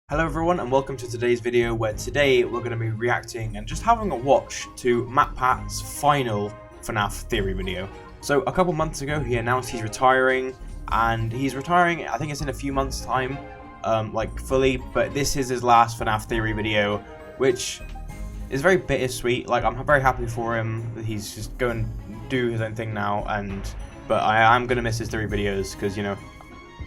Hello everyone and welcome to today's video where today we're going to be reacting and just having a watch to MatPat's final Fnaf theory video. So a couple months ago he announced he's retiring, and he's retiring, I think it's in a few months time, like fully, but this is his last Fnaf theory video, which is very bittersweet. Like, I'm very happy for him that he's just going to do his own thing now, but I am going to miss his theory videos because, you know,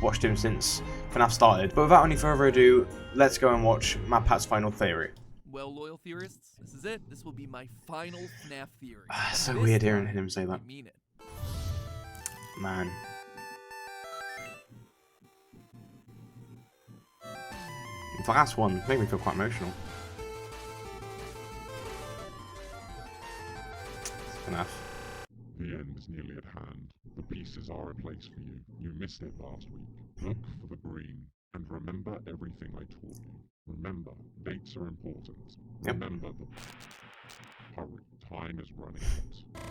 watched him since Fnaf started. But without any further ado, let's go and watch MatPat's final theory. Well, loyal theorists, this is it. This will be my final Fnaf theory. So weird hearing him say that. I mean it. Man. The last one made me feel quite emotional. Fnaf. The end is nearly at hand. The pieces are in place for you. You missed it last week. Look for the green, and remember everything I taught you. Remember, dates are important. Yep. Remember the... Hurry, time is running out.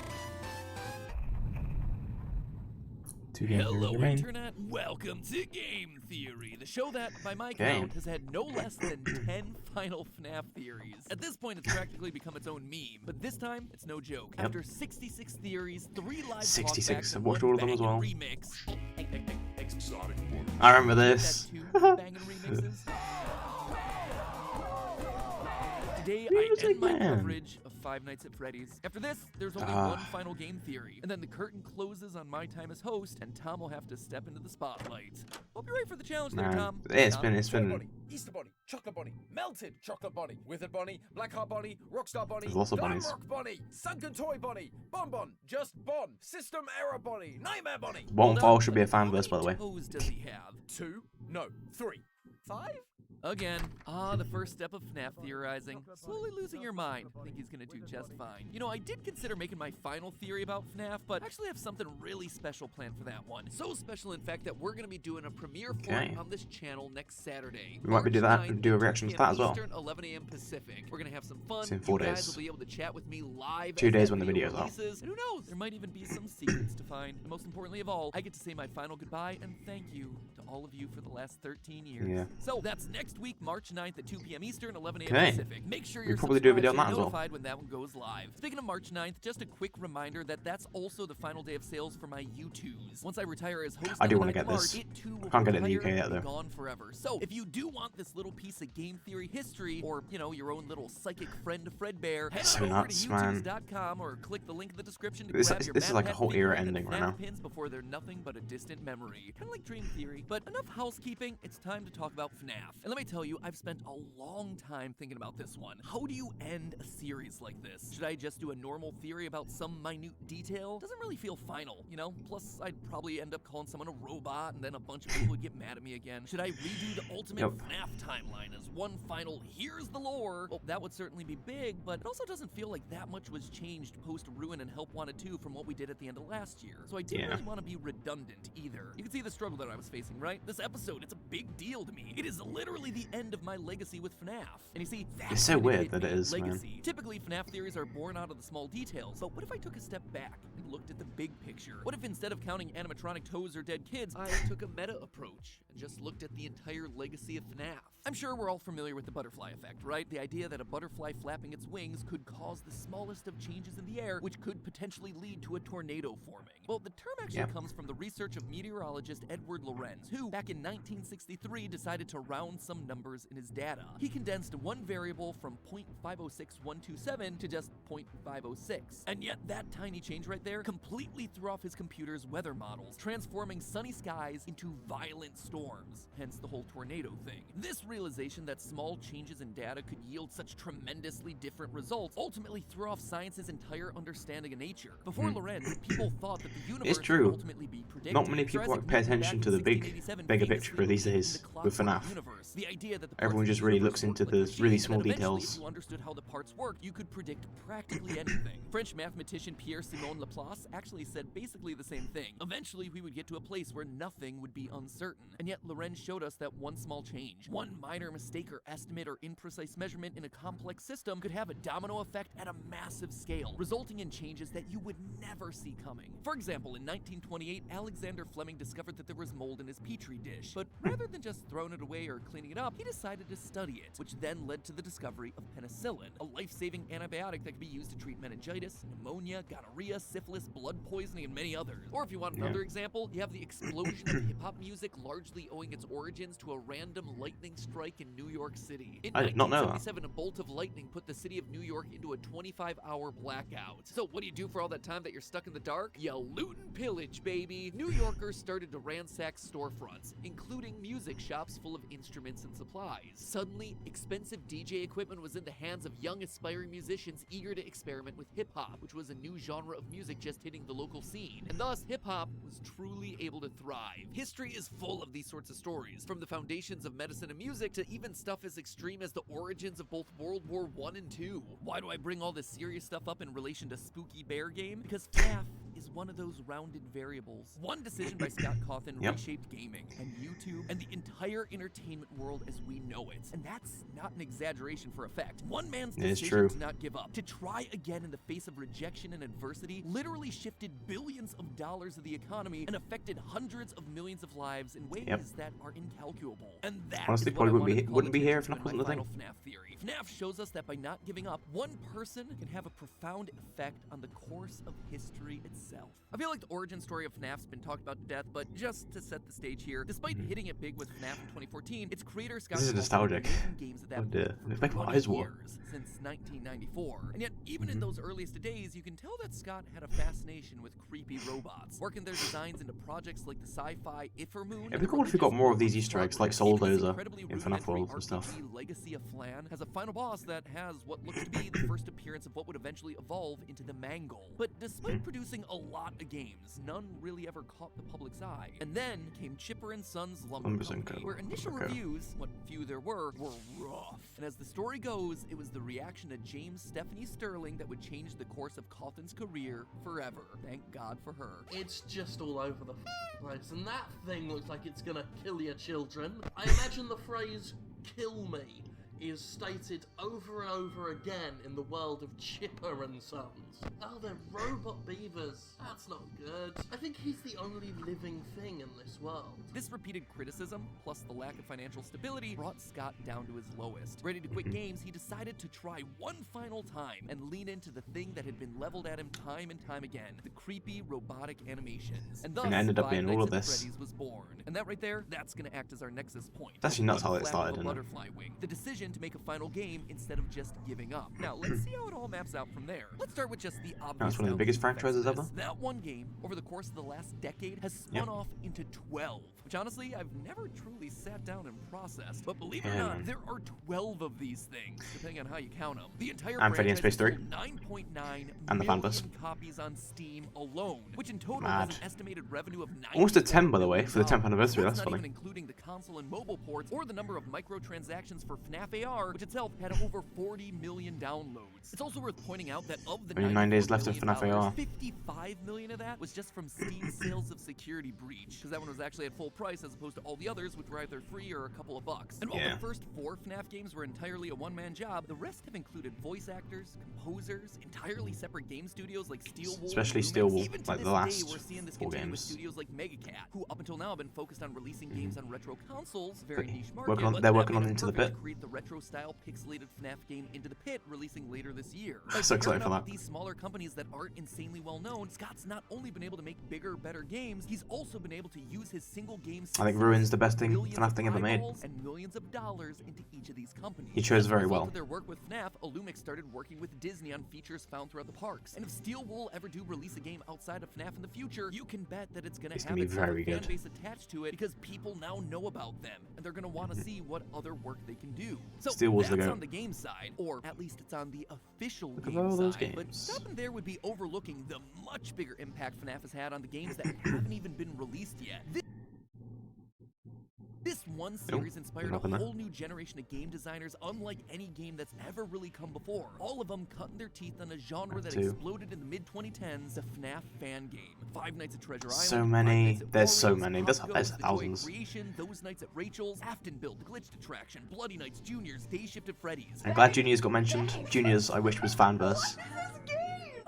Hello, Internet. Welcome to Game Theory, the show that, by my count, has had no less than 10 final Fnaf theories. At this point, it's practically become its own meme, but this time, it's no joke. Yep. After 66 theories, 3 live 66, talkbacks, I've watched all of them as well. Remix. Exotic I remember this. banging remixes. Today, I end my coverage of Five Nights at Freddy's. After this, there's only one final game theory, and then the curtain closes on my time as host, and Tom will have to step into the spotlight. Hope you're ready for the challenge there, Tom. It's been Bunny, Easter Bunny, Chocolate Bunny, Melted Chocolate Bunny, Withered Bunny, Blackheart Bunny, Rockstar Bunny, There's lots of bunnies. Rock Bunny, Sunken Toy Bunny, Bonbon, Just Bon, System Error Bunny, Nightmare Bunny. One file should be a fan verse, by the way. How many toes does he have? 2? No, 3. 5? Again. The first step of Fnaf theorizing. Slowly losing your mind. I think he's gonna do just fine. You know, I did consider making my final theory about Fnaf, but I actually have something really special planned for that one. So special, in fact, that we're gonna be doing a premiere for it on this channel next Saturday. We might be do that and do a reaction to that as well. Eastern, 11 a.m. Pacific. We're gonna have some fun. It's in 4 you guys days. will be able to chat with me live. 2 days when the video video's out. releases. And who knows? There might even be some secrets to find. And most importantly of all, I get to say my final goodbye and thank you to all of you for the last 13 years. Yeah. So that's next week, March 9th at 2 p.m. Eastern, 11 a.m. Okay. Pacific. Make sure you're We'll probably do a video on subscribed that so as well. you're notified when that one goes live. Speaking of March 9th, just a quick reminder that that's also the final day of sales for my U2s. Once I retire as host, I do on want the to get night this. March, it too will Can't get it in the be UK retired yet and though. gone forever. So if you do want this little piece of game theory history, or you know, your own little psychic friend Fredbear, head So on over nuts, to man. youtubes.com or click the link in the description to This grab is- your this is like a Mad whole Hat era figure and ending right Fnaf now. pins before they're nothing but a distant memory. Kind of like Dream Theory. But enough housekeeping, it's time to talk about Fnaf. And let me tell you, I've spent a long time thinking about this one. How do you end a series like this? Should I just do a normal theory about some minute detail? Doesn't really feel final, you know? Plus, I'd probably end up calling someone a robot, and then a bunch of people would get mad at me again. Should I redo the ultimate Fnaf timeline as one final, here's the lore? Well, that would certainly be big, but it also doesn't feel like that much was changed post-Ruin and Help Wanted 2 from what we did at the end of last year. So I didn't really want to be redundant either. You can see the struggle that I was facing, right? This episode, it's a big deal to me. It is literally the end of my legacy with Fnaf. And you see, that's It's so gonna weird hit that it me, is, man. legacy. Typically, Fnaf theories are born out of the small details, but what if I took a step back and looked at the big picture? What if instead of counting animatronic toes or dead kids, I took a meta approach and just looked at the entire legacy of Fnaf? I'm sure we're all familiar with the butterfly effect, right? The idea that a butterfly flapping its wings could cause the smallest of changes in the air, which could potentially lead to a tornado forming. Well, the term actually comes from the research of meteorologist Edward Lorenz, who, back in 1963, decided to round some numbers in his data. He condensed one variable from 0.506127 to just 0.506. And yet, that tiny change right there completely threw off his computer's weather models, transforming sunny skies into violent storms, hence the whole tornado thing. This realization that small changes in data could yield such tremendously different results ultimately threw off science's entire understanding of nature. Before Lorenz, people thought that the universe true. would ultimately be predicted. Not many people pay attention to the bigger picture these days with Fnaf. The idea that the Everyone parts just of the really universe looks into worked the like really machines, small and eventually, details. If you understood how the parts worked, you could predict practically anything. French mathematician Pierre-Simon Laplace actually said basically the same thing. Eventually, we would get to a place where nothing would be uncertain. And yet, Lorenz showed us that one small change, one minor mistake or estimate or imprecise measurement in a complex system could have a domino effect at a massive scale, resulting in changes that you would never see coming. For example, in 1928, Alexander Fleming discovered that there was mold in his petri dish, but rather than just throwing it away or cleaning it it up, he decided to study it, which then led to the discovery of penicillin, a life-saving antibiotic that could be used to treat meningitis, pneumonia, gonorrhea, syphilis, blood poisoning, and many others. Or if you want another example, you have the explosion of hip-hop music largely owing its origins to a random lightning strike in New York City. In I did not know that. 1977, a bolt of lightning put the city of New York into a 25-hour blackout. So what do you do for all that time that you're stuck in the dark? You loot and pillage, baby. New Yorkers started to ransack storefronts, including music shops full of instruments and supplies. Suddenly, expensive DJ equipment was in the hands of young aspiring musicians eager to experiment with hip-hop, which was a new genre of music just hitting the local scene. And thus, hip-hop was truly able to thrive. History is full of these sorts of stories, from the foundations of medicine and music to even stuff as extreme as the origins of both World War I and II. Why do I bring all this serious stuff up in relation to Spooky Bear Game? Because Fnaf is one of those rounded variables. One decision by Scott Cawthon reshaped gaming and YouTube and the entire entertainment world as we know it. And that's not an exaggeration for effect. One man's decision to not give up, to try again in the face of rejection and adversity, literally shifted billions of dollars of the economy and affected hundreds of millions of lives in ways that are incalculable. And that honestly probably wouldn't be here if Fnaf wasn't the thing. Fnaf theory. Fnaf shows us that by not giving up, one person can have a profound effect on the course of history itself. I feel like the origin story of Fnaf's been talked about to death, but just to set the stage here, despite hitting it big with Fnaf in 2014, its creator Scott This is nostalgic. games at that Oh dear. point It makes for my 20 eyes water. years, since 1994. And yet, even in those earliest days, you can tell that Scott had a fascination with creepy robots, working their designs into projects like the sci-fi Iffermoon. It'd be cool if we got more of these Easter eggs, like Soul Dozer in Fnaf World and stuff. Legacy of Flan has a final boss that has what looks to be the first appearance of what would eventually evolve into the Mangle. But despite producing a lot of games, none really ever caught the public's eye. And then came Chipper & Sons Lumber Company, where initial reviews, what few there were rough. And as the story goes, it was the reaction to James Stephanie Sterling that would change the course of Cawthon's career forever. Thank God for her. It's just all over the place, and that thing looks like it's gonna kill your children. I imagine the phrase, "kill me," is stated over and over again in the world of Chipper and Sons. Oh, they're robot beavers. That's not good. I think he's the only living thing in this world. This repeated criticism, plus the lack of financial stability, brought Scott down to his lowest. Ready to quit games, he decided to try one final time and lean into the thing that had been leveled at him time and time again, the creepy robotic animations. And thus, And it ended up Five being Nights all of at this. Freddy's was born. And that right there, that's gonna act as our nexus point. That's actually nuts how One it flap started, of a isn't it? butterfly wing. The decision to make a final game instead of just giving up. Now, let's see how it all maps out from there. Let's start with just the obvious. That's one of the biggest franchises ever. That one game, over the course of the last decade, has spun off into 12, which honestly, I've never truly sat down and processed. But believe it or not, there are 12 of these things, depending on how you count them. The entire And Freddy in franchise Space 3. sold 9.9 And the million fanbus. copies on Steam alone, which in total Mad. has an estimated revenue of Almost a 10, by the way, for the 10th anniversary. That's That's not funny. even including the console and mobile ports or the number of microtransactions for Fnaf AR, which itself had over 40 million downloads. It's also worth pointing out that of the Only 9 days 94 left of million FNAF AR. 55 million of that was just from Steam sales of Security Breach, because that one was actually at full price as opposed to all the others, which were either free or a couple of bucks. And while the first 4 FNAF games were entirely a one-man job, the rest have included voice actors, composers, entirely separate game studios like Steelwool, Especially and Lumix. Steelwool, Even to like this the last day, we're seeing this 4 continue with games. studios like Megacat, who up until now have been focused on releasing games on retro consoles, very niche market. Working on- but they're that working made on it Into the perfect to Pit. create the retro-style pixelated FNAF game Into the Pit, releasing later this year. I'm so excited for that. These smaller companies that aren't insanely well known, Scott's not only been able to make bigger, better games, he's also been able to use his single game I think Ruin's the best thing millions FNAF of thing ever made. eyeballs and millions of dollars into each of these companies. He chose As a very result well. of their work with FNAF, Illumix started working with Disney on features found throughout the parks. And if Steelwool ever do release a game outside of FNAF in the future, you can bet that it's gonna It's have gonna be its own very fan good. base attached to it because people now know about them and they're gonna want to see what other work they can do. So Steelwool's the that's goat. on the game side, or at least it's on the official Look at game all those side. But games. stopping there would be overlooking the much bigger impact FNAF has had on the games that haven't even been released yet. This one series inspired a nothing there. whole new generation of game designers unlike any game that's ever really come before. All of them cutting their teeth on a genre that Too. exploded in the mid-2010s, the FNAF fan game. Five Nights at Treasure Island, So Five many. Nights at There's so Wario's, many. Pop There's Goes, The Joy thousands. Creation, Those Nights at Rachel's, Afton Build, Glitched Attraction, Bloody Nights, Juniors, Day Shift at Freddy's. I'm glad Juniors got mentioned. Juniors, I wish was fanverse.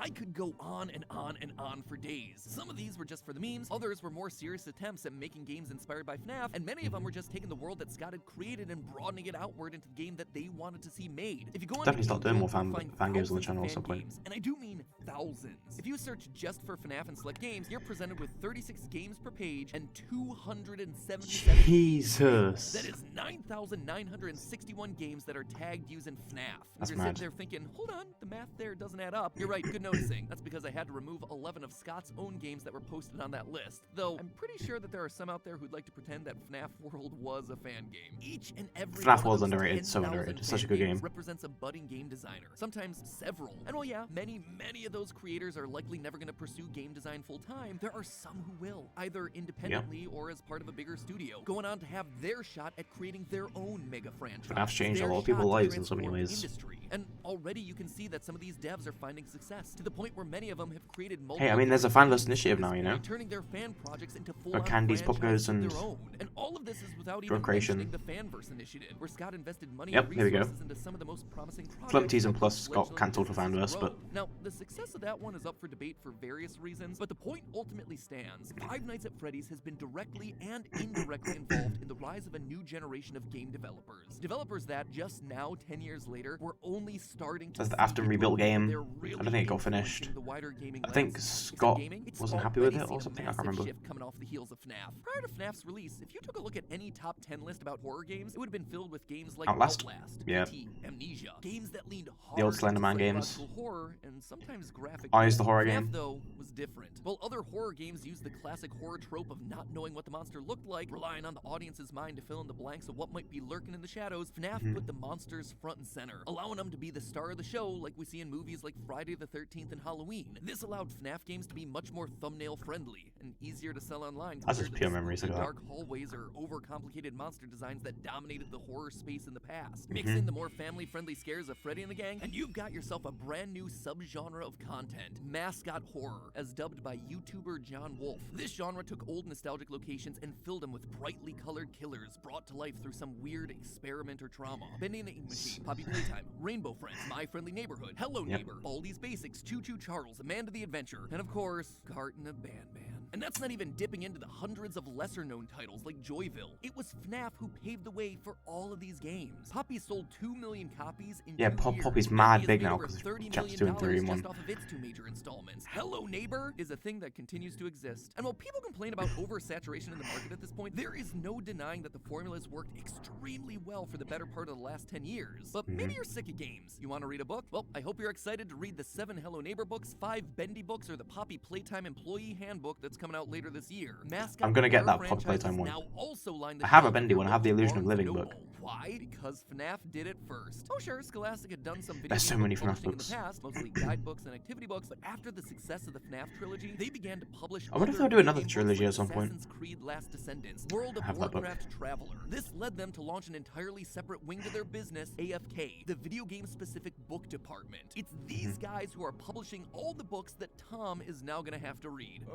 I could go on and on and on for days. Some of these were just for the memes, others were more serious attempts at making games inspired by Fnaf, and many of them were just taking the world that Scott had created and broadening it outward into the game that they wanted to see made. If you go on Definitely start doing more you'll fan find games on the thousands channel of at some fan point. games, and I do mean thousands. If you search just for Fnaf and select games, you're presented with 36 games per page and 277 Jesus. That is 9,961 games that are tagged using Fnaf. That's You're mad. sitting there thinking, hold on, the math there doesn't add up. You're right, good noticing. That's because I had to remove 11 of Scott's own games that were posted on that list. Though, I'm pretty sure that there are some out there who'd like to pretend that Fnaf World was a fan game. Each and every FNAF one was of those underrated, so 10,000 underrated. It's such a fan good games game. represents a budding game designer, sometimes several. And while yeah, many of those creators are likely never going to pursue game design full time, there are some who will, either independently or as part of a bigger studio, going on to have their shot at creating their own mega franchise. FNAF's changed a Their lot of people's shot to lives in so many transform the ways. industry. And already you can see that some of these devs are finding success, to the point where many of them have created multiple Hey, I mean, there's a fanless initiative now, you know? turning their fan projects into full-on Candies, franchises Poppers, of and their own. And all of this is without drug even creation. mentioning the Fanverse initiative, where Scott invested money Yep, and here we go. resources into some of the most promising projects. Flumpties and of Plus got fledgling cancelled for businesses Fanverse, grow. but Now, the success of that one is up for debate for various reasons, but the point ultimately stands. Five Nights at Freddy's has been directly and indirectly involved in the rise of a new generation of game developers. Developers that, just now, 10 years later, were only starting to that's the see after rebuilt game. they're I really don't think it got finished. influencing the wider gaming I think landscape. Scott Gaming, it's wasn't happy with already it or seen a something, I can't massive remember. shift coming off the heels of Fnaf. Prior to Fnaf's release, if you took a look at any top 10 list about horror games, it would have been filled with games like Outlast? Outlast, Yeah. PT, Amnesia, games that leaned hard The old Slender into Man games. psychological horror and sometimes graphic. Eyes the horror Fnaf, game. though, was different. While other horror games used the classic horror trope of not knowing what the monster looked like, relying on the audience's mind to fill in the blanks of what might be lurking in the shadows, Fnaf put the monsters front and center, allowing them to be the star of the show like we see in movies like Friday the 13th and Halloween. This allowed Fnaf games to be much more thumbnail friendly and easier to sell online. That's just compared to pure the memories, look at that. dark hallways or overcomplicated monster designs that dominated the horror space in the past. Mix in the more family-friendly scares of Freddy and the gang, and you've got yourself a brand new subgenre of content, mascot horror, as dubbed by YouTuber John Wolf. This genre took old nostalgic locations and filled them with brightly colored killers brought to life through some weird experiment or trauma. Bending the Ink Machine, Poppy Playtime, Rainbow Friends, My Friendly Neighborhood, Hello Neighbor, All These Basics, Choo Choo Charles, Amanda the Adventure, and of course, Carton of Ban Man. And that's not even dipping into the hundreds of lesser-known titles like Joyville. It was Fnaf who paved the way for all of these games. Poppy sold 2 million copies in 2 years. Poppy's and mad has big made now over because $30 chapter 2 million and 3 in one. just off of its 2 major installments. Hello Neighbor is a thing that continues to exist. And while people complain about oversaturation in the market at this point, there is no denying that the formula has worked extremely well for the better part of the last 10 years. But maybe you're sick of games. You want to read a book? Well, I hope you're excited to read the 7 Hello Neighbor books, 5 Bendy books, or the Poppy Playtime Employee Handbook that's coming out later this year. Mascot I'm gonna get horror that Poppy franchises Playtime one. now also line the I have a shelves Bendy with one. I have the local Illusion of Barnes Living and book. Noble. Why? Because Fnaf did it first. Oh sure, Scholastic had done some video There's so game many book FNAF publishing books. in the past, mostly guidebooks and activity books, but after the success of the Fnaf trilogy, they began to publish I wonder if other they'll do another video games trilogy like at some point. Assassin's Creed Last Descendants, World I of have that book. Warcraft Traveler. This led them to launch an entirely separate wing to their business, AFK, the video game specific book department. It's these guys who are publishing all the books that Tom is now gonna have to read.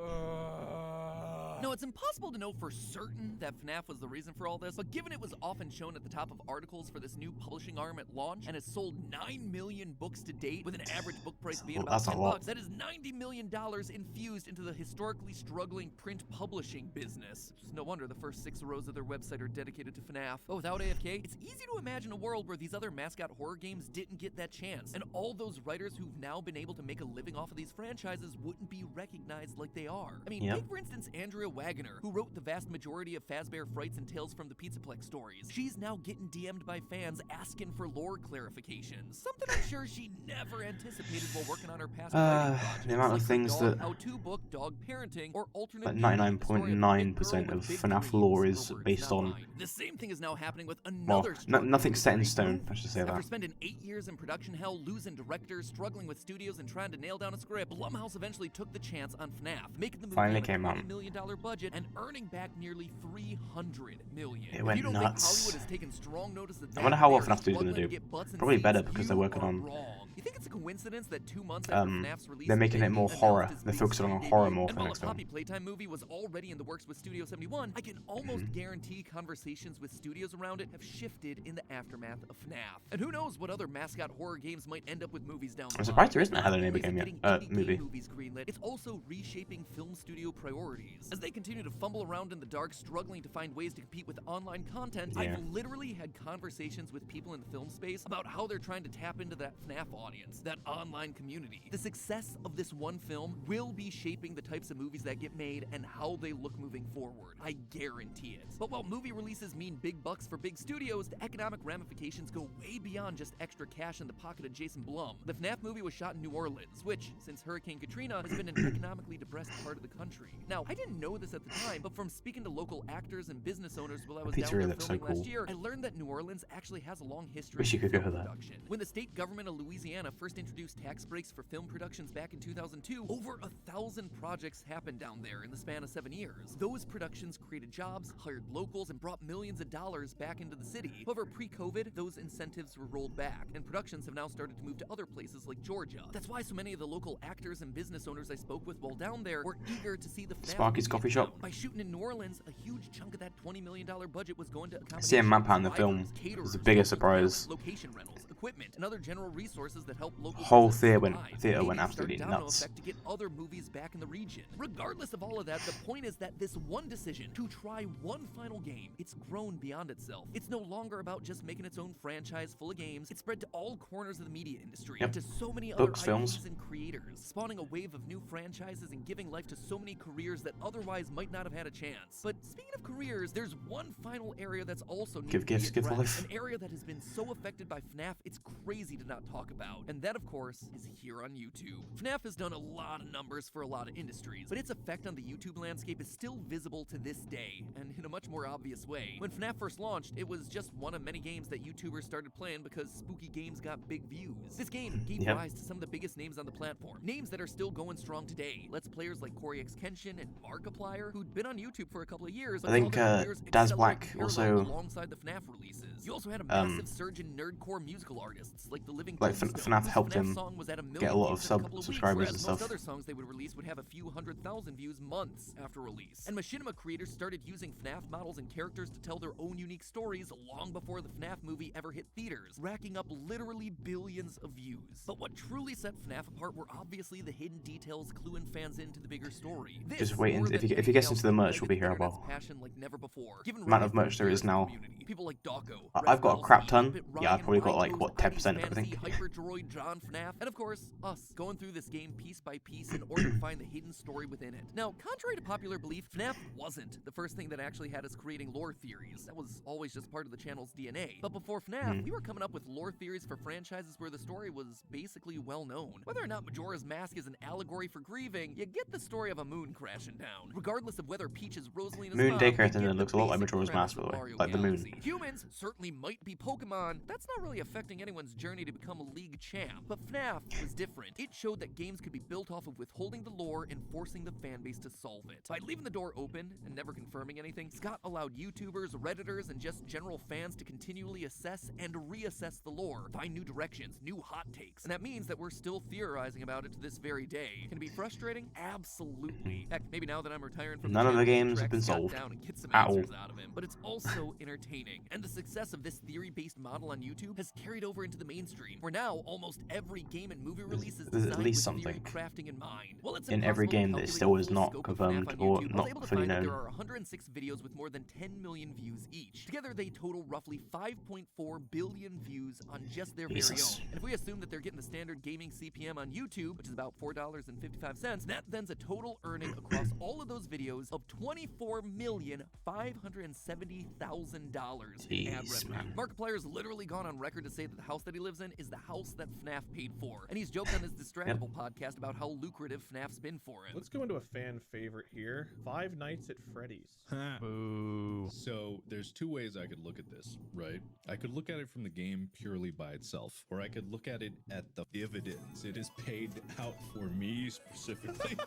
No, it's impossible to know for certain that Fnaf was the reason for all this, but given it was often shown at the top of articles for this new publishing arm at launch and has sold 9 million books to date, with an average book price being about That's a lot. $10, that is $90 million infused into the historically struggling print publishing business. It's no wonder the first 6 rows of their website are dedicated to Fnaf. But without AFK, it's easy to imagine a world where these other mascot horror games didn't get that chance, and all those writers who've now been able to make a living off of these franchises wouldn't be recognized like they are. I mean, take for instance Andrea Wagoner, who wrote the vast majority of Fazbear Frights and Tales from the Pizzaplex stories. She's now getting DM'd by fans asking for lore clarifications, something I'm sure she never anticipated while working on her past writing projects. The amount of like things her dog that how-to book, Dog Parenting, or alternate like viewing, the story of a big girl 99.9% with of big FNAF dreams, lore her is words, based not on, mine. The same thing is now happening with well, another struggling nothing's set in indie stone, group. I should say After that. spending 8 years in production hell, losing directors, struggling with studios, and trying to nail down a script, Blumhouse eventually took the chance on Fnaf, making the movie Finally on a came out. $20 million budget and earning back nearly $300 million. It If went you don't nuts. think Hollywood has taken strong notice of that, I wonder how they well are FNAF 2 is gonna struggling do. to get butts in Probably seats, better because they're you working are on wrong. You think it's a coincidence that 2 months after FNAF's release, they're making it more Disney horror. announced its They're big focusing on screen horror debut? more for And the while a next film. Poppy Playtime movie was already in the works with Studio 71, I can almost guarantee conversations with studios around it have shifted in the aftermath of FNAF. And who knows what other mascot horror games might end up with movies down the line. I'm surprised there isn't a Hello Not Neighbor only is game it yet. getting indie Movie. game movies greenlit, it's also reshaping film studio priorities. As they continue to fumble around in the dark, struggling to find ways to compete with online content, Yeah. I've literally had conversations with people in the film space about how they're trying to tap into that FNAF audience, that online community. The success of this one film will be shaping the types of movies that get made and how they look moving forward. I guarantee it. But while movie releases mean big bucks for big studios, the economic ramifications go way beyond just extra cash in the pocket of Jason Blum. The FNAF movie was shot in New Orleans, which, since Hurricane Katrina, has been an economically depressed part of the country. Now, I didn't know this at the time, but from speaking to local actors and business owners while I was down pizzeria there looks so filming last cool. year, I learned that New Orleans actually has a long history Wish you of could go film there. production. When the state government of Louisiana first introduced tax breaks for film productions back in 2002, over 1,000 projects happened down there in the span of 7 years. Those productions created jobs, hired locals, and brought millions of dollars back into the city. However, pre-COVID, those incentives were rolled back, and productions have now started to move to other places like Georgia. That's why so many of the local actors and business owners I spoke with while down there were eager to see the FNAF Sparky's movie coffee in shop. town. By shooting in New Orleans, a huge chunk of that $20 million budget was going to Seeing accommodations, Mappa in the film drivers, was caterers, the biggest local talent, surprise. location rentals, equipment, and other general resources that help local Whole businesses theater thrive. went Maybe absolutely start domino nuts. effect to get other movies back in the region. Regardless of all of that, the point is that this one decision to try one final game, it's grown beyond itself. It's no longer about just making its own franchise full of games. It's spread to all corners of the media industry, Yep. to so many Books, other films. IPs and creators, spawning a wave of new franchises and giving life to so many careers that otherwise might not have had a chance. But speaking of careers, there's one final area that's also needed Give to be gifts, give addressed, life. an area that has been so affected by FNAF, it's crazy to not talk about. And that, of course, is here on YouTube. FNAF has done a lot of numbers for a lot of industries, but its effect on the YouTube landscape is still visible to this day, and in a much more obvious way. When FNAF first launched, it was just one of many games that YouTubers started playing because spooky games got big views. This game gave Yep. rise to some of the biggest names on the platform, names that are still going strong today. Let's players like Corey X Kenshin and Markiplier, who'd been on YouTube for a couple of years. I think, but saw their careers Daz accelerate Black in parallel also, alongside the FNAF releases. You also had a massive surge in nerdcore musical artists like the Living Like, Tombstone, FNAF whose helped FNAF him song was at 1 get million a lot of views in a couple of weeks, subscribers whereas and most stuff. other songs they would release would have a few 100,000 views months after release. And Machinima creators started using FNAF models and characters to tell their own unique stories long before the FNAF movie ever hit theaters, racking up literally billions of views. But what truly set FNAF apart were obviously the hidden details cluing fans into the bigger story. This, Just wait, more if than you anything gets else, into the merch, ignited we'll be here the a while. internet's passion like never before. Given Amount rise of to merch there is the now. community, people like Dawko, I've got a crap ton. Muppet, Yeah, I've probably Ryan, got like, Ryan what, Rose, 10% I Fantasy, think. Hyperdroid, John, FNAF, and of course, us, going through this game piece by piece in order to find the hidden story within it. Now, contrary to popular belief, FNAF wasn't the first thing that actually had us creating lore theories. That was always just part of the channel's DNA. But before FNAF, we were coming up with lore theories for franchises where the story was basically well known. Whether or not Majora's Mask is an allegory for grieving, you get the story of a moon crashing down. Regardless of whether Peach is Rosalina's Moon mom, decorating you get looks the a lot like basic Majora's premise Mask, by the of way. Mario Like the moon. Galaxy. Humans certainly might be Pokemon. That's not really affecting anyone's journey to become a league champ. But FNAF was different. It showed that games could be built off of withholding the lore and forcing the fanbase to solve it. By leaving the door open and never confirming anything, Scott allowed YouTubers, Redditors, and just general fans to continually assess and reassess the lore, find new directions, new hot takes. And that means that we're still theorizing about it to this very day. Can it be frustrating? Absolutely. Heck, maybe now that I'm retiring from None of the channel, games have track been Scott solved. down and get some At all. answers out of him. But it's also entertaining. And the success of this theory-based model on YouTube has carried over into the mainstream, where now almost every game and movie release is There's at designed least with theory something crafting in mind. Well, it's in every impossible to game that calculate still the is full not scope of confirmed FNAF on or YouTube. I was not able to fully find that known. there are 106 videos with more than 10 million views each. Together, they total roughly 5.4 billion views on just their very Jesus. own. And if we assume that they're getting the standard gaming CPM on YouTube, which is about $4.55, that then's a total earning across all of those videos of $24,570,000 in ad Jeez, revenue. man. Markiplier's literally gone on record to say that the house that he lives in is the house that FNAF paid for. And he's joked on his Distractable podcast about how lucrative FNAF's been for him. Let's go into a fan favorite here. Five Nights at Freddy's. Boo. So there's two ways I could look at this, right? I could look at it from the game purely by itself, or I could look at it at the dividends it is paid out for me specifically.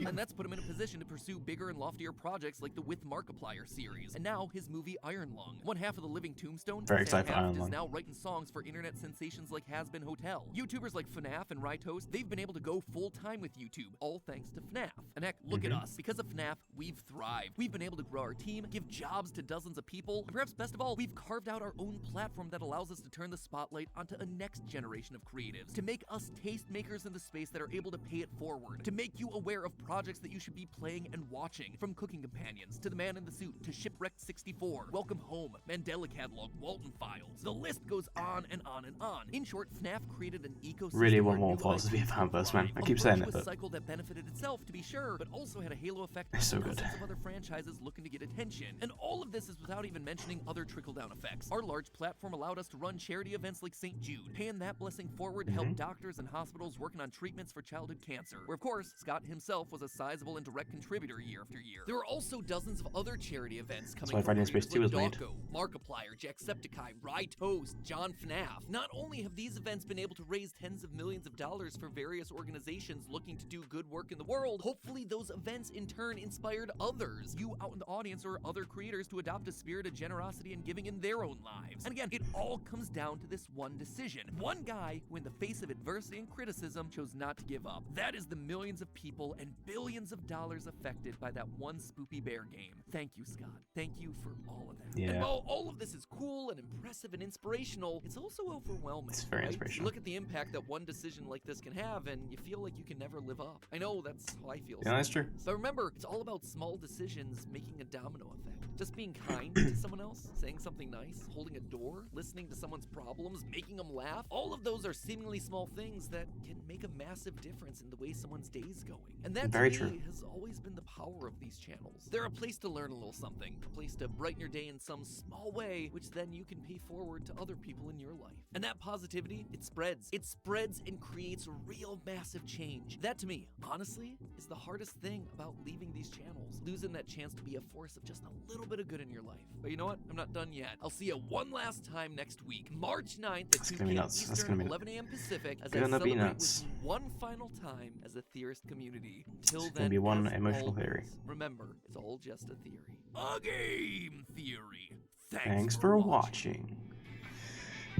And that's put him in a position to pursue bigger and loftier projects like the With Markiplier series, and now his movie Iron Lung. One half of the Living Tombstone, Very Sam excited for Haft, Iron is Lung. now writing songs for internet sensations like Has Been Hotel. YouTubers like Fnaf and Rytoast, they've been able to go full-time with YouTube, all thanks to Fnaf. And heck, look at us. Because of Fnaf, we've thrived. We've been able to grow our team, give jobs to dozens of people, and perhaps best of all, we've carved out our own platform that allows us to turn the spotlight onto a next generation of creatives, to make us tastemakers in the space that are able to pay it forward, to make you aware of projects that you should be playing and watching, from Cooking Companions, to The Man in the Suit, to Shipwrecked 64, Welcome Home, Mandela Catalog, Walton Files. The list goes on and on and on. In short, Fnaf created an ecosystem. Really want more philosophy of fanverse, man. I keep saying it, but cycle that benefited itself, to be sure, but also had a halo effect it's so on good. thousands of other franchises looking to get attention. And all of this is without even mentioning other trickle-down effects. Our large platform allowed us to run charity events like St. Jude, paying that blessing forward to help doctors and hospitals working on treatments for childhood cancer, where of course, Scott himself was a sizable and direct contributor year after year. There are also dozens of other charity events coming why from Friday Night Space 2 was made. Dawko, Markiplier, Jacksepticeye, Rytoast, John Fnaf. Not only have these events been able to raise tens of millions of dollars for various organizations looking to do good work in the world, hopefully those events in turn inspired others, you out in the audience or other creators, to adopt a spirit of generosity and giving in their own lives. And again, it all comes down to this one decision. One guy who in the face of adversity and criticism chose not to give up. That is the millions of people and billions of dollars affected by that one Spoopy Bear game. Thank you, Scott. Thank you for all of that. Yeah. And while all of this is cool and impressive and inspirational, it's also overwhelming. It's very right? inspirational. You look at the impact that one decision like this can have, and you feel like you can never live up. I know that's how I feel. Yeah, that's true. But remember, it's all about small decisions making a domino effect. Just being kind to someone else, saying something nice, holding a door, listening to someone's problems, making them laugh. All of those are seemingly small things that can make a massive difference in the way someone's day's going. And that, Very to me, true. has always been the power of these channels. They're a place to learn a little something, a place to brighten your day in some small way, which then you can pay forward to other people in your life. And that positivity, it spreads. It spreads and creates real massive change. That, to me, honestly, is the hardest thing about leaving these channels. Losing that chance to be a force of just a little bit of good in your life. But you know what? I'm not done yet. I'll see you one last time next week, March 9th at 2 gonna be p.m. nuts. That's Eastern, gonna be 11 a.m. Pacific, as I gonna be celebrate nuts. with you one final time as a theorist community. Until It's then, gonna be one as emotional always, theory. remember, it's all just a theory. A game theory. Thanks for watching.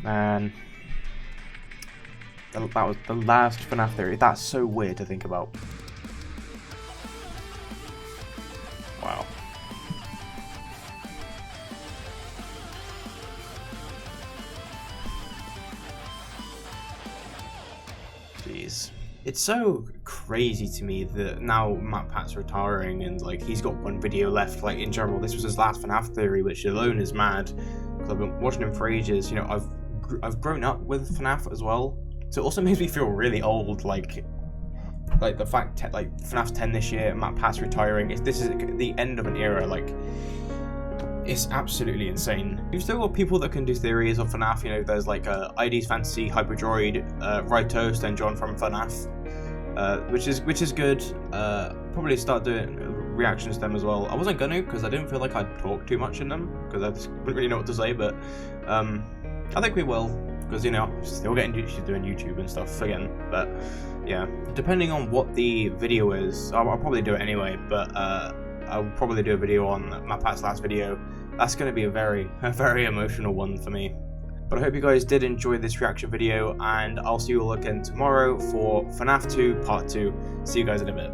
Man. That was the last FNAF theory. That's so weird to think about. Wow. Jeez. It's so crazy to me that now MatPat's retiring and like he's got one video left. Like in general, this was his last FNAF theory, which alone is mad. Because I've been watching him for ages. You know, I've grown up with FNAF as well, so it also makes me feel really old. Like the fact like FNAF's 10 this year, MatPat's retiring. This is the end of an era. Like it's absolutely insane. You've still got people that can do theories of FNAF. You know, there's like ID's Fantasy, Hyperdroid, Rytoast, and John from FNAF, which is good. Probably start doing reactions to them as well. I wasn't gonna because I didn't feel like I'd talk too much in them because I just wouldn't really know what to say. But I think we will because you know still getting used to doing YouTube and stuff again. But yeah, depending on what the video is, I'll probably do it anyway. But I'll probably do a video on MatPat's last video. That's going to be a very emotional one for me. But I hope you guys did enjoy this reaction video, and I'll see you all again tomorrow for FNAF 2 Part 2. See you guys in a bit.